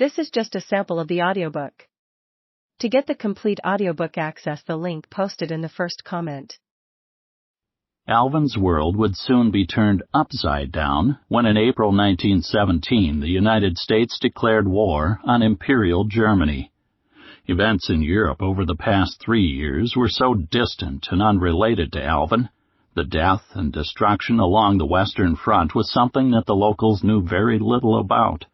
This is just a sample of the audiobook. To get the complete audiobook, access the link posted in the first comment. Alvin's world would soon be turned upside down when in April 1917 the United States declared war on Imperial Germany. Events in Europe over the past 3 years were so distant and unrelated to Alvin. The death and destruction along the Western Front was something that the locals knew very little about.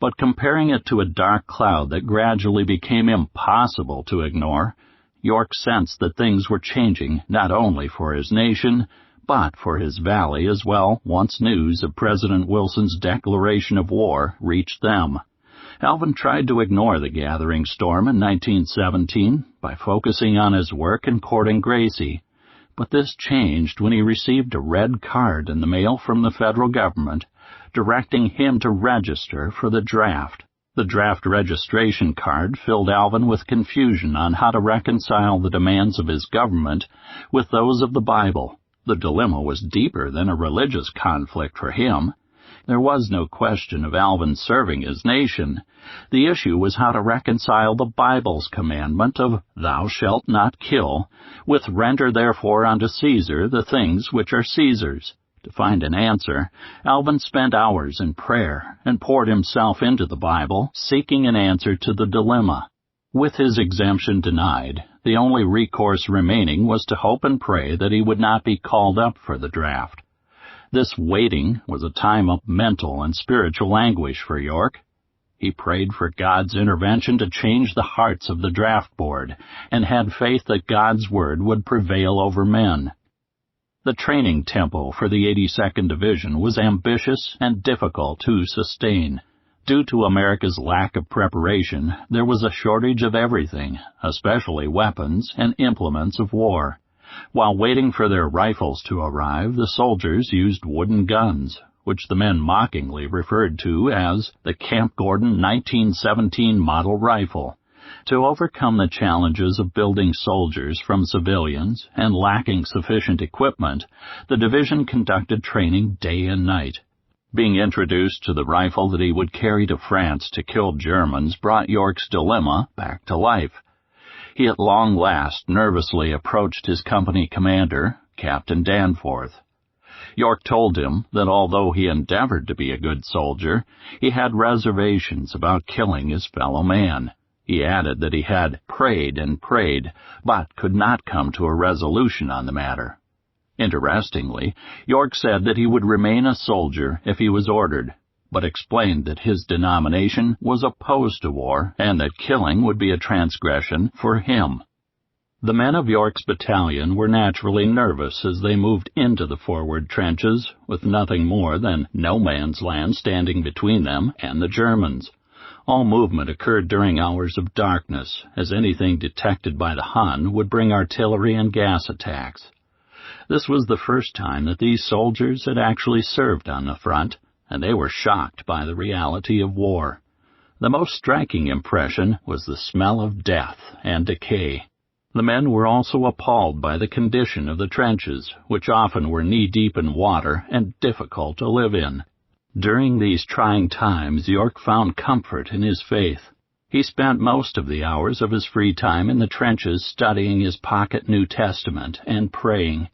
But comparing it to a dark cloud that gradually became impossible to ignore, York sensed that things were changing not only for his nation, but for his valley as well once news of President Wilson's declaration of war reached them. Alvin tried to ignore the gathering storm in 1917 by focusing on his work and courting Gracie. But this changed when he received a red card in the mail from the federal government, directing him to register for the draft. The draft registration card filled Alvin with confusion on how to reconcile the demands of his government with those of the Bible. The dilemma was deeper than a religious conflict for him. There was no question of Alvin serving his nation. The issue was how to reconcile the Bible's commandment of "Thou shalt not kill" with "Render therefore unto Caesar the things which are Caesar's." To find an answer, Alvin spent hours in prayer and poured himself into the Bible, seeking an answer to the dilemma. With his exemption denied, the only recourse remaining was to hope and pray that he would not be called up for the draft. This waiting was a time of mental and spiritual anguish for York. He prayed for God's intervention to change the hearts of the draft board and had faith that God's word would prevail over men. The training tempo for the 82nd Division was ambitious and difficult to sustain. Due to America's lack of preparation, there was a shortage of everything, especially weapons and implements of war. While waiting for their rifles to arrive, the soldiers used wooden guns, which the men mockingly referred to as the Camp Gordon 1917 model rifle. To overcome the challenges of building soldiers from civilians and lacking sufficient equipment, the division conducted training day and night. Being introduced to the rifle that he would carry to France to kill Germans brought York's dilemma back to life. He at long last nervously approached his company commander, Captain Danforth. York told him that although he endeavored to be a good soldier, he had reservations about killing his fellow man. He added that he had prayed and prayed, but could not come to a resolution on the matter. Interestingly, York said that he would remain a soldier if he was ordered, but explained that his denomination was opposed to war and that killing would be a transgression for him. The men of York's battalion were naturally nervous as they moved into the forward trenches, with nothing more than no man's land standing between them and the Germans. All movement occurred during hours of darkness, as anything detected by the Hun would bring artillery and gas attacks. This was the first time that these soldiers had actually served on the front, and they were shocked by the reality of war. The most striking impression was the smell of death and decay. The men were also appalled by the condition of the trenches, which often were knee-deep in water and difficult to live in. During these trying times, York found comfort in his faith. He spent most of the hours of his free time in the trenches studying his pocket New Testament and praying.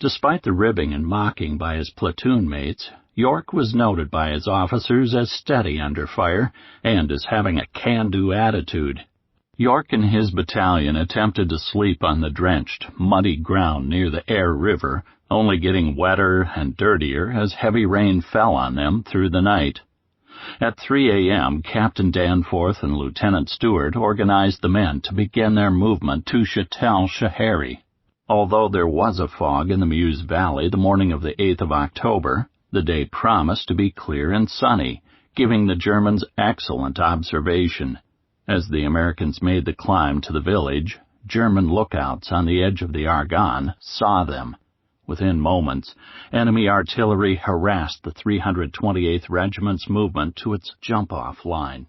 Despite the ribbing and mocking by his platoon mates, York was noted by his officers as steady under fire and as having a can-do attitude. York and his battalion attempted to sleep on the drenched, muddy ground near the Aire River, only getting wetter and dirtier as heavy rain fell on them through the night. At 3 a.m., Captain Danforth and Lieutenant Stewart organized the men to begin their movement to Châtel-Chehery. Although there was a fog in the Meuse Valley the morning of the 8th of October, the day promised to be clear and sunny, giving the Germans excellent observation. As the Americans made the climb to the village, German lookouts on the edge of the Argonne saw them. Within moments, enemy artillery harassed the 328th Regiment's movement to its jump-off line.